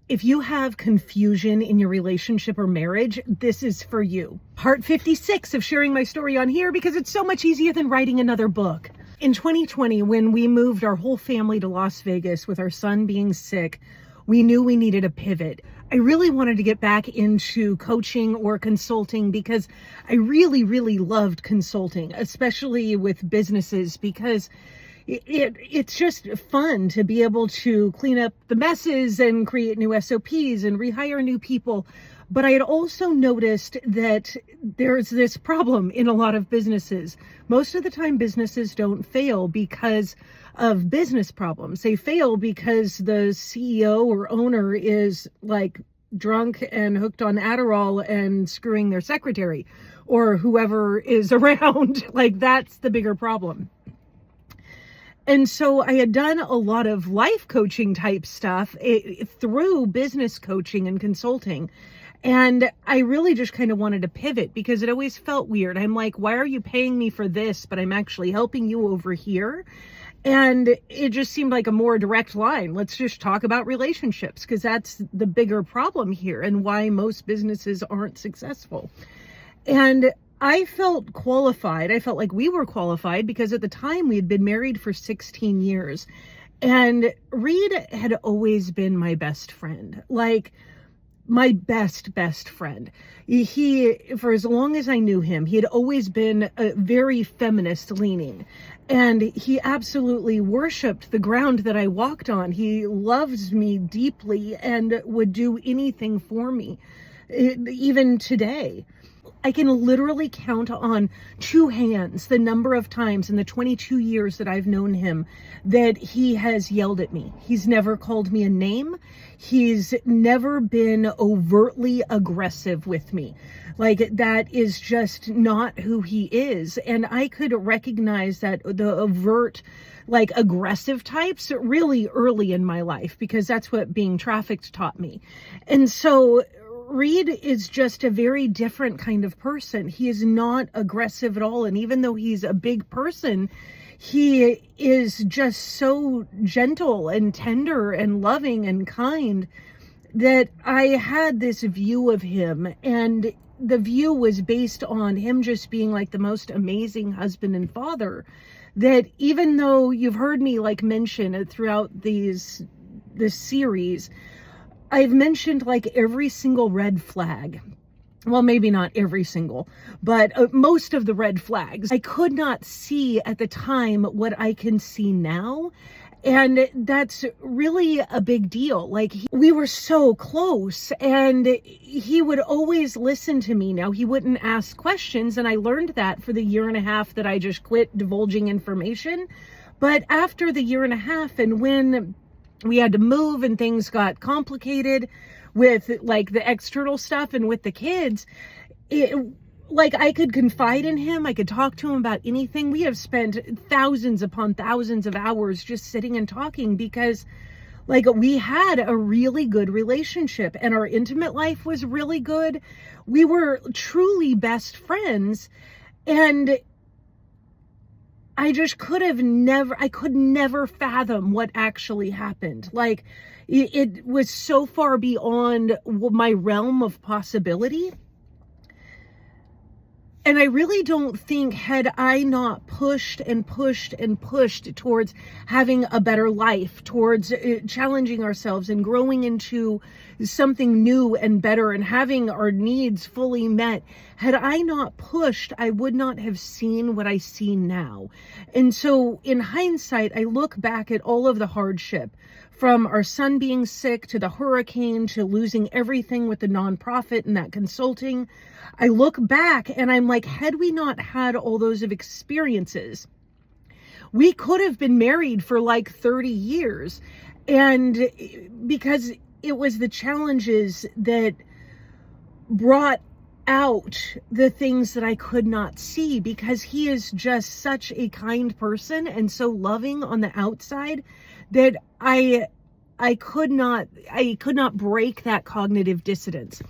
If you have confusion in your relationship or marriage, this is for you. Part 56 of sharing my story on here because it's so much easier than writing another book. In 2020, when we moved our whole family to Las Vegas with our son being sick, we knew we needed a pivot. I really wanted to get back into coaching or consulting because I really, really loved consulting, especially with businesses, because it's just fun to be able to clean up the messes and create new SOPs and rehire new people. But I had also noticed that there's this problem in a lot of businesses. Most of the time, businesses don't fail because of business problems. They fail because the CEO or owner is like drunk and hooked on Adderall and screwing their secretary or whoever is around. Like, that's the bigger problem. And so I had done a lot of life coaching type stuff through business coaching and consulting. And I really just kind of wanted to pivot because it always felt weird. I'm like, why are you paying me for this, but I'm actually helping you over here? And it just seemed like a more direct line. Let's just talk about relationships, because that's the bigger problem here and why most businesses aren't successful. And I felt qualified. I felt like we were qualified because at the time we had been married for 16 years. And Reed had always been my best friend, like my best friend. He, for as long as I knew him, he had always been a very feminist leaning. And he absolutely worshiped the ground that I walked on. He loves me deeply and would do anything for me, even today. I can literally count on two hands the number of times in the 22 years that I've known him that he has yelled at me. He's never called me a name. He's never been overtly aggressive with me. Like, that is just not who he is. And I could recognize that the overt, like, aggressive types really early in my life, because that's what being trafficked taught me. And so Reed is just a very different kind of person. He is not aggressive at all. And even though he's a big person, he is just so gentle and tender and loving and kind that I had this view of him. And the view was based on him just being like the most amazing husband and father, that even though you've heard me like mention it throughout this series, I've mentioned like every single red flag. Well, maybe not every single, but most of the red flags I could not see at the time what I can see now. And that's really a big deal. Like, we were so close and he would always listen to me. Now, he wouldn't ask questions. And I learned that for the year and a half that I just quit divulging information. But after the year and a half, and when we had to move and things got complicated with like the external stuff and with the kids, like, I could confide in him. I could talk to him about anything. We have spent thousands upon thousands of hours just sitting and talking because, like, we had a really good relationship and our intimate life was really good. We were truly best friends. And I just could never fathom what actually happened. Like, it was so far beyond my realm of possibility. And I really don't think, had I not pushed and pushed and pushed towards having a better life, towards challenging ourselves and growing into something new and better and having our needs fully met, had I not pushed, I would not have seen what I see now. And so in hindsight, I look back at all of the hardship, from our son being sick to the hurricane to losing everything with the nonprofit and that consulting. I look back and I'm like, had we not had all those experiences, we could have been married for like 30 years. And because it was the challenges that brought out the things that I could not see, because he is just such a kind person and so loving on the outside that I could not break that cognitive dissonance.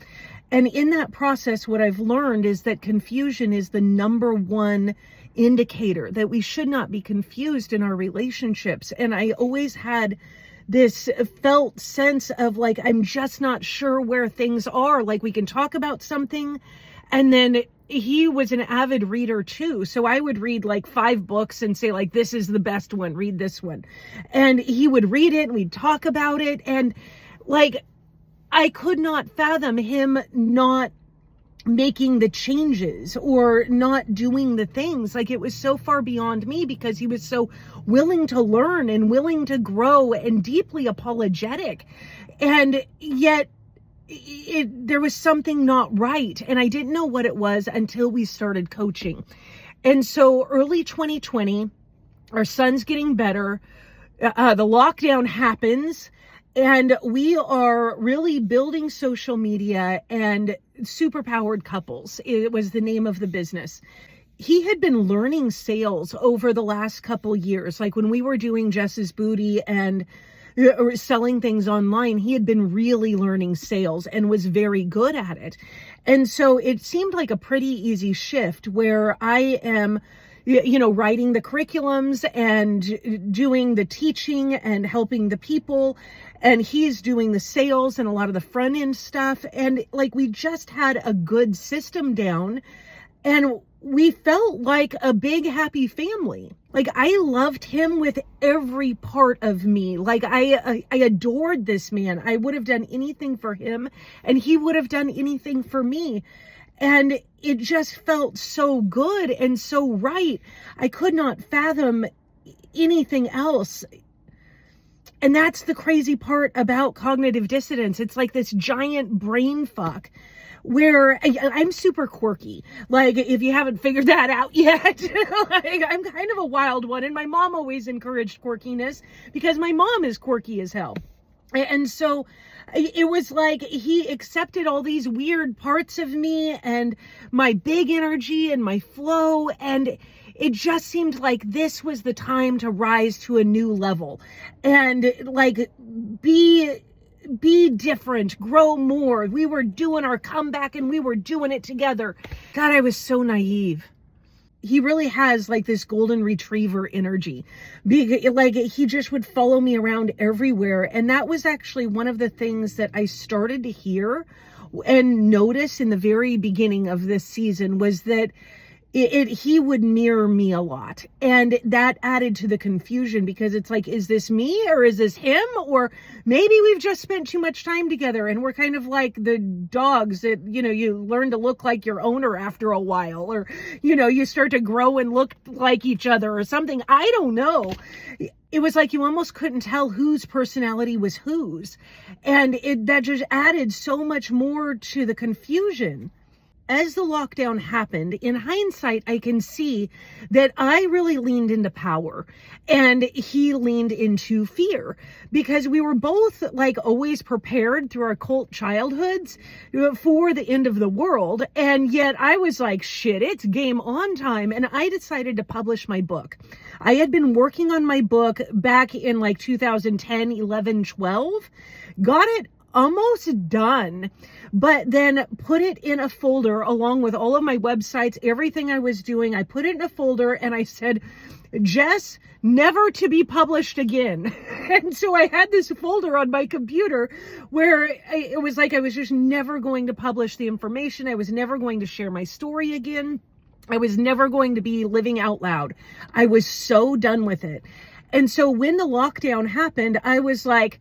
And in that process, what I've learned is that confusion is the number one indicator that we should not be confused in our relationships. And I always had this felt sense of like, I'm just not sure where things are. Like we can talk about something. And then he was an avid reader too. So I would read like 5 books and say like, this is the best one, read this one. And he would read it and we'd talk about it. And like, I could not fathom him not making the changes or not doing the things. Like it was so far beyond me because he was so willing to learn and willing to grow and deeply apologetic. And yet there was something not right. And I didn't know what it was until we started coaching. And so early 2020, our son's getting better. The lockdown happens. And we are really building social media and superpowered couples. It was the name of the business. He had been learning sales over the last couple years. Like when we were doing Jess's Booty and selling things online, he had been really learning sales and was very good at it. And so it seemed like a pretty easy shift where I am writing the curriculums and doing the teaching and helping the people. And he's doing the sales and a lot of the front end stuff. And like, we just had a good system down and we felt like a big, happy family. Like I loved him with every part of me. Like I adored this man. I would have done anything for him and he would have done anything for me. And it just felt so good and so right. I could not fathom anything else. And that's the crazy part about cognitive dissonance. It's like this giant brain fuck where I'm super quirky. Like if you haven't figured that out yet, like I'm kind of a wild one. And my mom always encouraged quirkiness because my mom is quirky as hell. And so it was like he accepted all these weird parts of me and my big energy and my flow. And it just seemed like this was the time to rise to a new level and like be different, grow more. We were doing our comeback and we were doing it together. God, I was so naive. He really has like this golden retriever energy. Like he just would follow me around everywhere. And that was actually one of the things that I started to hear and notice in the very beginning of this season was that he would mirror me a lot. And that added to the confusion because it's like, is this me or is this him? Or maybe we've just spent too much time together and we're kind of like the dogs that, you learn to look like your owner after a while, or, you start to grow and look like each other or something. I don't know. It was like you almost couldn't tell whose personality was whose. And that just added so much more to the confusion. As the lockdown happened, in hindsight, I can see that I really leaned into power and he leaned into fear because we were both like always prepared through our cult childhoods for the end of the world. And yet I was like, shit, it's game on time. And I decided to publish my book. I had been working on my book back in like 2010, 11, 12, got it almost done, but then put it in a folder along with all of my websites, everything I was doing. I put it in a folder and I said, Jess, never to be published again. And so I had this folder on my computer where it was like I was just never going to publish the information. I was never going to share my story again. I was never going to be living out loud. I was so done with it. And so when the lockdown happened, I was like,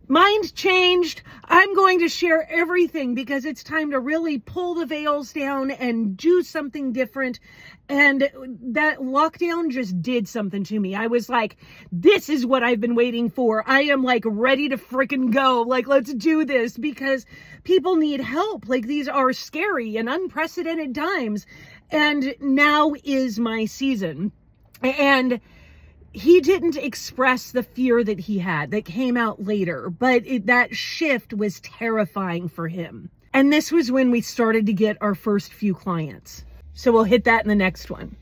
mind changed. I'm going to share everything because it's time to really pull the veils down and do something different. And that lockdown just did something to me. I was like, this is what I've been waiting for. I am like ready to freaking go. Like, let's do this because people need help. Like these are scary and unprecedented times. And now is my season. And he didn't express the fear that he had that came out later, but that shift was terrifying for him. And this was when we started to get our first few clients. So we'll hit that in the next one.